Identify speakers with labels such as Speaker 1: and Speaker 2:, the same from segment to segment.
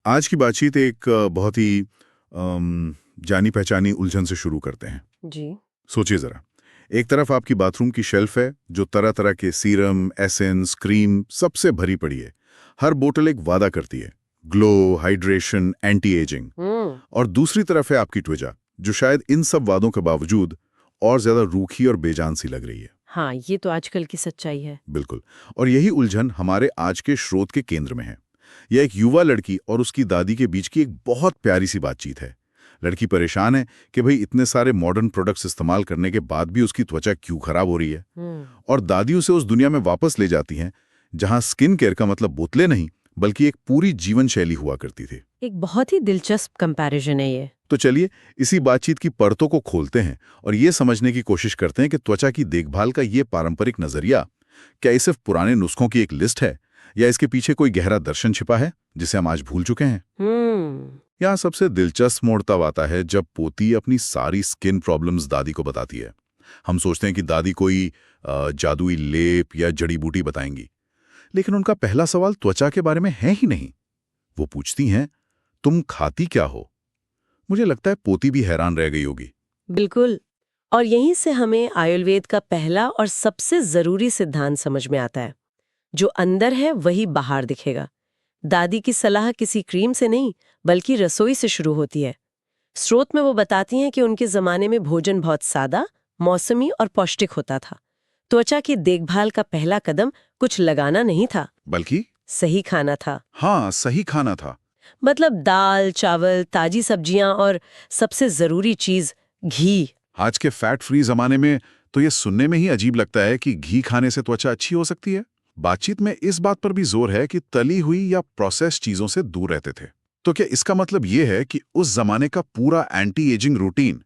Speaker 1: आज की बातचीत एक बहुत ही जानी पहचानी उलझन से शुरू करते हैं।
Speaker 2: जी।
Speaker 1: सोचिए जरा, एक तरफ आपकी बाथरूम की शेल्फ है जो तरह तरह के सीरम, एसेंस, क्रीम सबसे भरी पड़ी है। हर बोतल एक वादा करती है, ग्लो, हाइड्रेशन, एंटी एजिंग। और दूसरी तरफ है आपकी त्वचा, जो शायद इन सब वादों के बावजूद और ज्यादा रूखी और बेजान सी लग रही है।
Speaker 2: हाँ, ये तो आजकल की सच्चाई है।
Speaker 1: बिल्कुल। और यही उलझन हमारे आज के स्रोत के केंद्र में है। यह एक युवा लड़की और उसकी दादी के बीच की एक बहुत प्यारी सी बातचीत है। लड़की परेशान है कि भाई इतने सारे मॉडर्न प्रोडक्ट्स इस्तेमाल करने के बाद भी उसकी त्वचा क्यों खराब हो रही है। और दादी उसे उस दुनिया में वापस ले जाती हैं जहां स्किन केयर का मतलब बोतलें नहीं बल्कि एक पूरी जीवन शैली हुआ करती थी।
Speaker 2: एक बहुत ही दिलचस्प कंपैरिजन है ये।
Speaker 1: तो चलिए इसी बातचीत की परतों को खोलते हैं और ये समझने की कोशिश करते हैं कि त्वचा की देखभाल का ये पारंपरिक नजरिया क्या ये सिर्फ पुराने नुस्खों की एक लिस्ट है या इसके पीछे कोई गहरा दर्शन छिपा है जिसे हम आज भूल चुके हैं। यहाँ सबसे दिलचस्प मोड़ तब आता है जब पोती अपनी सारी स्किन प्रॉब्लम्स दादी को बताती है। हम सोचते हैं कि दादी कोई जादुई लेप या जड़ी बूटी बताएंगी, लेकिन उनका पहला सवाल त्वचा के बारे में है ही नहीं। वो पूछती हैं, तुम खाती क्या हो? मुझे लगता है पोती भी हैरान रह गई होगी।
Speaker 2: बिल्कुल। और यहीं से हमें आयुर्वेद का पहला और सबसे जरूरी सिद्धांत समझ में आता है, जो अंदर है वही बाहर दिखेगा। दादी की सलाह किसी क्रीम से नहीं बल्कि रसोई से शुरू होती है। स्रोत में वो बताती हैं कि उनके जमाने में भोजन बहुत सादा, मौसमी और पौष्टिक होता था। त्वचा की देखभाल का पहला कदम कुछ लगाना नहीं था,
Speaker 1: बल्कि
Speaker 2: सही खाना था।
Speaker 1: हाँ, सही खाना था।
Speaker 2: मतलब दाल, चावल, ताजी सब्जियां और सबसे जरूरी चीज घी।
Speaker 1: आज के फैट फ्री जमाने में तो ये सुनने में ही अजीब लगता है कि घी खाने से त्वचा अच्छी हो सकती है। बातचीत में इस बात पर भी जोर है कि तली हुई या प्रोसेस चीजों से दूर रहते थे। तो क्या इसका मतलब ये है कि उस जमाने का पूरा एंटी एजिंग रूटीन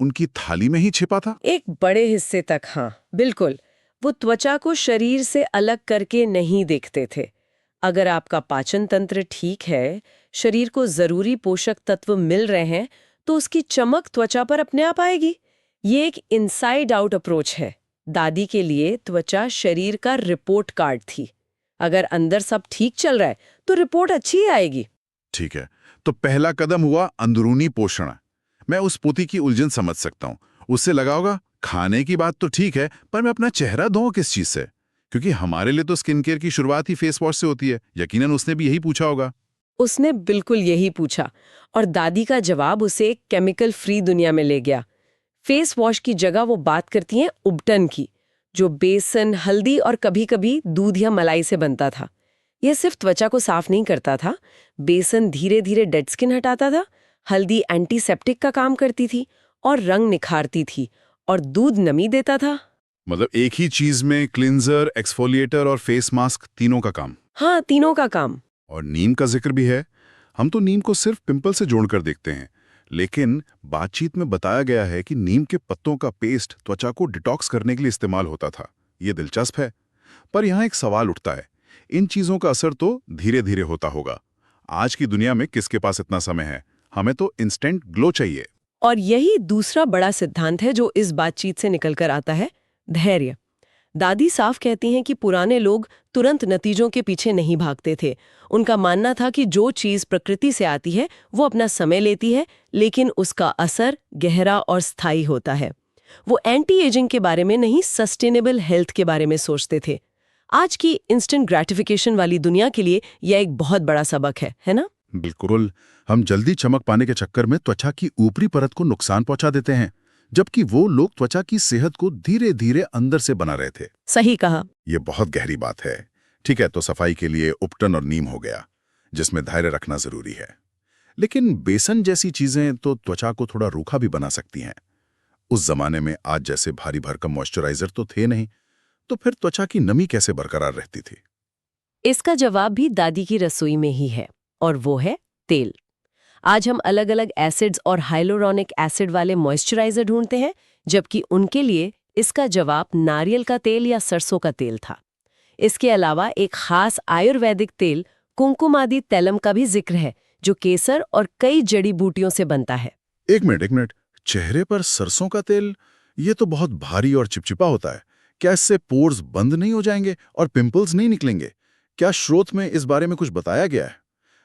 Speaker 1: उनकी थाली में ही छिपा था?
Speaker 2: एक बड़े हिस्से तक हाँ, बिल्कुल। वो त्वचा को शरीर से अलग करके नहीं देखते थे। अगर आपका पाचन तंत्र ठीक है, शरीर को जरूरी पोषक तत्व मिल रहे हैं, तो उसकी चमक त्वचा पर अपने आप आएगी। ये एक इनसाइड आउट अप्रोच है। दादी के लिए त्वचा शरीर का रिपोर्ट कार्ड थी। अगर अंदर सब ठीक चल रहा है तो रिपोर्ट अच्छी ही आएगी।
Speaker 1: ठीक है, तो पहला कदम हुआ अंदरूनी पोषण। मैं उस पोती की उलझन समझ सकता हूँ। उससे लगा होगा खाने की बात तो ठीक है, पर मैं अपना चेहरा धोऊं किस चीज से? क्योंकि हमारे लिए तो स्किन केयर की शुरुआत ही फेस वॉश से होती है। यकीनन उसने भी यही पूछा होगा।
Speaker 2: उसने बिल्कुल यही पूछा, और दादी का जवाब उसे एक केमिकल फ्री दुनिया में ले गया। फेस वॉश की जगह वो बात करती हैं उबटन की, जो बेसन, हल्दी और कभी-कभी दूध या मलाई से बनता था। यह सिर्फ त्वचा को साफ नहीं करता था। बेसन धीरे धीरे डेड स्किन हटाता था, हल्दी एंटीसेप्टिक का काम करती थी और रंग निखारती थी, और दूध नमी देता था।
Speaker 1: मतलब एक ही चीज में क्लिंजर, एक्सफोलिएटर और फेस मास्क, तीनों का काम।
Speaker 2: हाँ, तीनों का काम।
Speaker 1: और नीम का जिक्र भी है। हम तो नीम को सिर्फ पिंपल से जोड़कर देखते हैं, लेकिन बातचीत में बताया गया है कि नीम के पत्तों का पेस्ट त्वचा को डिटॉक्स करने के लिए इस्तेमाल होता था। ये दिलचस्प है, पर यहाँ एक सवाल उठता है, इन चीजों का असर तो धीरे धीरे होता होगा। आज की दुनिया में किसके पास इतना समय है? हमें तो इंस्टेंट ग्लो चाहिए।
Speaker 2: और यही दूसरा बड़ा सिद्धांत है जो इस बातचीत से निकलकर आता है, धैर्य। दादी साफ कहती हैं कि पुराने लोग तुरंत नतीजों के पीछे नहीं भागते थे। उनका मानना था कि जो चीज प्रकृति से आती है वो अपना समय लेती है, लेकिन उसका असर गहरा और स्थायी होता है। वो एंटी एजिंग के बारे में नहीं, सस्टेनेबल हेल्थ के बारे में सोचते थे। आज की इंस्टेंट ग्रेटिफिकेशन वाली दुनिया के लिए यह एक बहुत बड़ा सबक है ना?
Speaker 1: बिल्कुल। हम जल्दी चमक पाने के चक्कर में त्वचा की ऊपरी परत को नुकसान पहुंचा देते हैं, जबकि वो लोग त्वचा की सेहत को धीरे धीरे अंदर से बना रहे थे।
Speaker 2: सही कहा।
Speaker 1: ये बहुत गहरी बात है। ठीक है, तो सफाई के लिए उपटन और नीम हो गया, जिसमें धैर्य रखना जरूरी है। लेकिन बेसन जैसी चीजें तो त्वचा को थोड़ा रूखा भी बना सकती हैं। उस जमाने में आज जैसे भारी भरकम मॉइस्चराइजर तो थे नहीं, तो फिर त्वचा की नमी कैसे बरकरार रहती थी?
Speaker 2: इसका जवाब भी दादी की रसोई में ही है, और वो है तेल। आज हम अलग अलग एसिड्स और हाइलोरोनिक एसिड वाले मॉइस्चराइजर ढूंढते हैं, जबकि उनके लिए इसका जवाब नारियल का तेल या सरसों का तेल था। इसके अलावा एक खास आयुर्वेदिक तेल कुंकुमादि तैलम का भी जिक्र है, जो केसर और कई जड़ी बूटियों से बनता है।
Speaker 1: एक मिनट, चेहरे पर सरसों का तेल, ये तो बहुत भारी और चिपचिपा होता है। क्या इससे पोर्स बंद नहीं हो जाएंगे और पिंपल्स नहीं निकलेंगे? क्या स्रोत में इस बारे में कुछ बताया गया है?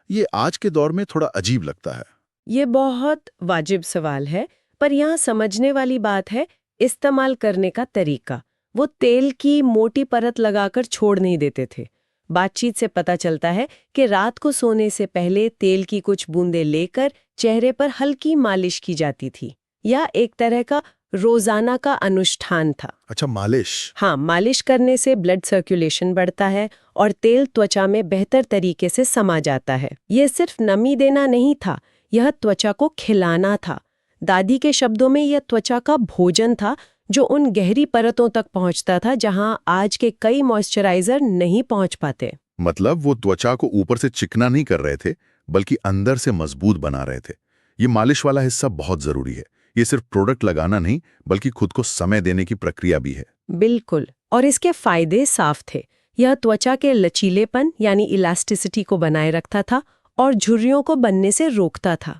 Speaker 1: ये आज के दौर में थोड़ा अजीब लगता है।
Speaker 2: ये बहुत वाजिब सवाल है, पर यहाँ समझने वाली बात है इस्तेमाल करने का तरीका। वो तेल की मोटी परत लगाकर छोड़ नहीं देते थे। बातचीत से पता चलता है कि रात को सोने से पहले तेल की कुछ बूंदें लेकर चेहरे पर हल्की मालिश की जाती थी। यह एक तरह का रोजाना का अनुष्ठान था।
Speaker 1: अच्छा, मालिश।
Speaker 2: हाँ, मालिश करने से ब्लड सर्कुलेशन बढ़ता है और तेल त्वचा में बेहतर तरीके से समा जाता है। ये सिर्फ नमी देना नहीं था, यह त्वचा को खिलाना था। दादी के शब्दों में यह त्वचा का भोजन था, जो उन गहरी परतों तक पहुंचता था जहां आज के कई मॉइस्चराइजर नहीं पहुंच पाते।
Speaker 1: मतलब वो त्वचा को ऊपर से चिकना नहीं कर रहे थे, बल्कि अंदर से मजबूत बना रहे थे। ये मालिश वाला हिस्सा बहुत जरूरी है। ये सिर्फ प्रोडक्ट लगाना नहीं, बल्कि खुद को समय देने की प्रक्रिया भी है।
Speaker 2: बिल्कुल, और इसके फायदे साफ थे। यह त्वचा के लचीलेपन यानी इलास्टिसिटी को बनाए रखता था और झुर्रियों को बनने से रोकता था।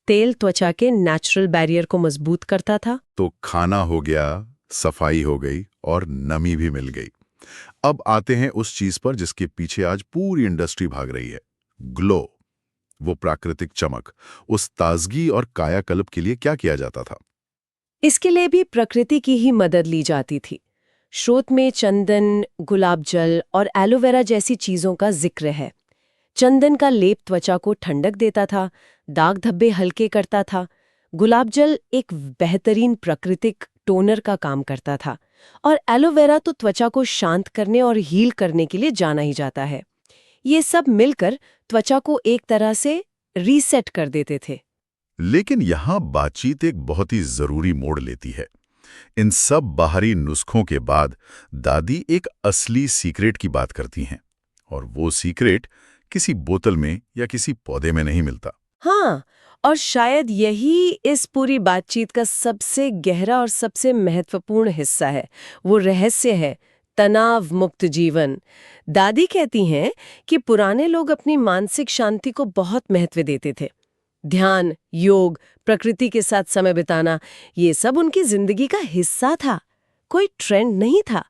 Speaker 2: तेल त्वचा के नेचुरल बैरियर को मजबूत करता था।
Speaker 1: तो खाना हो गया, सफाई हो गई और नमी भी मिल गई। अब आते हैं उस चीज पर जिसके पीछे आज पूरी इंडस्ट्री भाग रही है, ग्लो। वो प्राकृतिक चमक, उस ताजगी और कायाकल्प के लिए क्या किया जाता था?
Speaker 2: इसके लिए भी प्रकृति की ही मदद ली जाती थी। स्रोत में चंदन, गुलाब जल और एलोवेरा जैसी चीजों का जिक्र है। चंदन का लेप त्वचा को ठंडक देता था, दाग धब्बे हल्के करता था। गुलाब जल एक बेहतरीन प्राकृतिक टोनर का काम करता था और एलोवेरा तो त्वचा को शांत करने और हील करने के लिए जाना ही जाता है। ये सब मिलकर त्वचा को एक तरह से रीसेट कर देते थे।
Speaker 1: लेकिन यहां बातचीत एक बहुत ही जरूरी मोड़ लेती है। इन सब बाहरी नुस्खों के बाद दादी एक असली सीक्रेट की बात करती हैं, और वो सीक्रेट किसी बोतल में या किसी पौधे में नहीं मिलता।
Speaker 2: हाँ, और शायद यही इस पूरी बातचीत का सबसे गहरा और सबसे महत्वपूर्ण हिस्सा है। वो रहस्य है तनाव मुक्त जीवन। दादी कहती हैं कि पुराने लोग अपनी मानसिक शांति को बहुत महत्व देते थे। ध्यान, योग, प्रकृति के साथ समय बिताना, ये सब उनकी जिंदगी का हिस्सा था, कोई ट्रेंड नहीं था।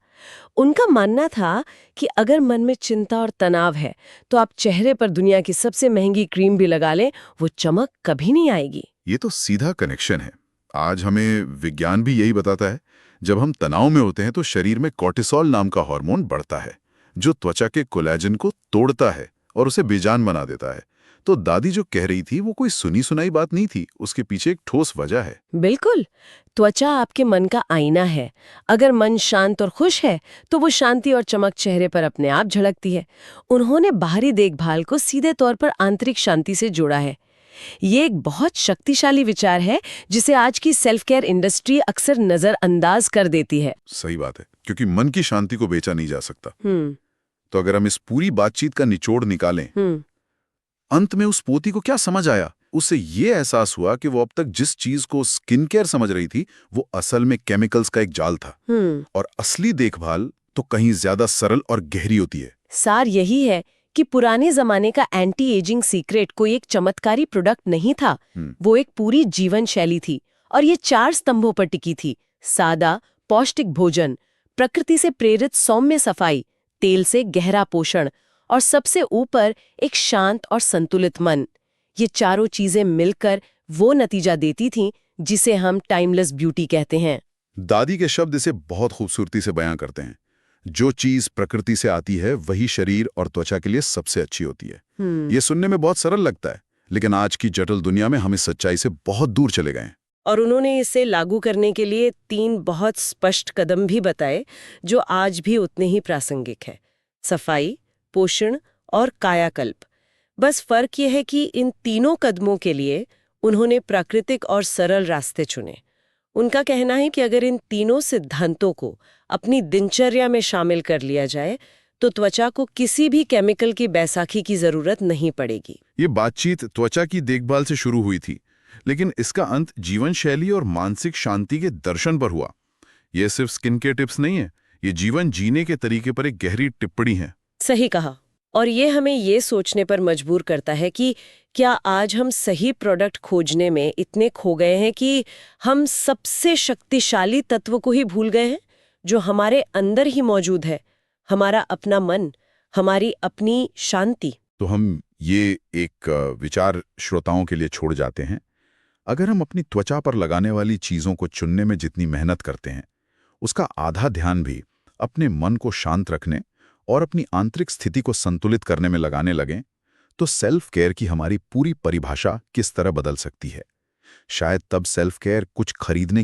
Speaker 2: उनका मानना था कि अगर मन में चिंता और तनाव है तो आप चेहरे पर दुनिया की सबसे महंगी क्रीम भी लगा लें, वो चमक कभी नहीं आएगी।
Speaker 1: ये तो सीधा कनेक्शन है। आज हमें विज्ञान भी यही बताता है। जब हम तनाव में होते हैं तो शरीर में कॉर्टिसोल नाम का हार्मोन बढ़ता है, जो त्वचा के कोलेजन को तोड़ता है और उसे बेजान बना देता है। तो दादी जो कह रही थी वो कोई सुनी सुनाई बात नहीं थी, उसके पीछे एक ठोस वजह है।
Speaker 2: बिल्कुल, त्वचा आपके मन का आईना है। अगर मन शांत और खुश है तो वो शांति और चमक चेहरे पर अपने आप झलकती है। उन्होंने बाहरी देखभाल को सीधे तौर पर आंतरिक शांति से जोड़ा है। ये एक बहुत शक्तिशाली विचार है जिसे आज की सेल्फ केयर इंडस्ट्री अक्सर नजरअंदाज कर देती है।
Speaker 1: सही बात है, क्योंकि मन की शांति को बेचा नहीं जा सकता। तो अगर हम इस पूरी बातचीत का निचोड़ निकालें, अंत में उस पोती को क्या समझ आया? उससे ये एहसास हुआ कि वो अब तक जिस चीज को स्किन केयर समझ रही थी वो असल में केमिकल्स का एक जाल था, और असली देखभाल तो कहीं ज्यादा सरल और गहरी होती है।
Speaker 2: सार यही है कि पुराने जमाने का एंटी एजिंग सीक्रेट कोई एक चमत्कारी प्रोडक्ट नहीं था, वो एक पूरी जीवन शैली थी, और ये 4 स्तंभों पर टिकी थी। सादा, पौष्टिक भोजन, प्रकृति से प्रेरित सौम्य सफाई, तेल से गहरा पोषण, और सबसे ऊपर एक शांत और संतुलित मन। ये चारों चीजें मिलकर वो नतीजा देती थीं जिसे हम टाइमलेस ब्यूटी कहते हैं।
Speaker 1: दादी के शब्द इसे बहुत खूबसूरती से बयां करते हैं। जो चीज प्रकृति से आती है वही शरीर और त्वचा के लिए सबसे अच्छी होती है। ये सुनने में बहुत सरल लगता है, लेकिन आज की जटिल दुनिया में हम इस सच्चाई से बहुत दूर चले गए हैं।
Speaker 2: और उन्होंने इसे लागू करने के लिए 3 बहुत स्पष्ट कदम भी बताए जो आज भी उतने ही प्रासंगिक है: सफाई, पोषण और कायाकल्प। बस फर्क यह है कि इन तीनों कदमों के लिए उन्होंने प्राकृतिक और सरल रास्ते चुने। उनका कहना है कि अगर इन तीनों सिद्धांतों को अपनी दिनचर्या में शामिल कर लिया जाए तो त्वचा को किसी भी केमिकल की बैसाखी की जरूरत नहीं पड़ेगी।
Speaker 1: ये बातचीत त्वचा की देखभाल से शुरू हुई थी, लेकिन इसका अंत जीवन शैली और मानसिक शांति के दर्शन पर हुआ। ये सिर्फ स्किन केयर टिप्स नहीं है, ये जीवन जीने के तरीके पर एक गहरी टिप्पणी है।
Speaker 2: सही कहा। और ये हमें ये सोचने पर मजबूर करता है कि क्या आज हम सही प्रोडक्ट खोजने में इतने खो गए हैं कि हम सबसे शक्तिशाली तत्व को ही भूल गए हैं जो हमारे अंदर ही मौजूद है, हमारा अपना मन, हमारी अपनी शांति।
Speaker 1: तो हम ये एक विचार श्रोताओं के लिए छोड़ जाते हैं। अगर हम अपनी त्वचा पर लगाने वाली चीज़ों को चुनने में जितनी मेहनत करते हैं, उसका आधा ध्यान भी अपने मन को शांत रखने और अपनी आंतरिक स्थिति को संतुलित करने में लगाने लगें, तो सेल्फ केयर की हमारी पूरी परिभाषा किस तरह बदल सकती है। शायद तब सेल्फ केयर कुछ खरीदने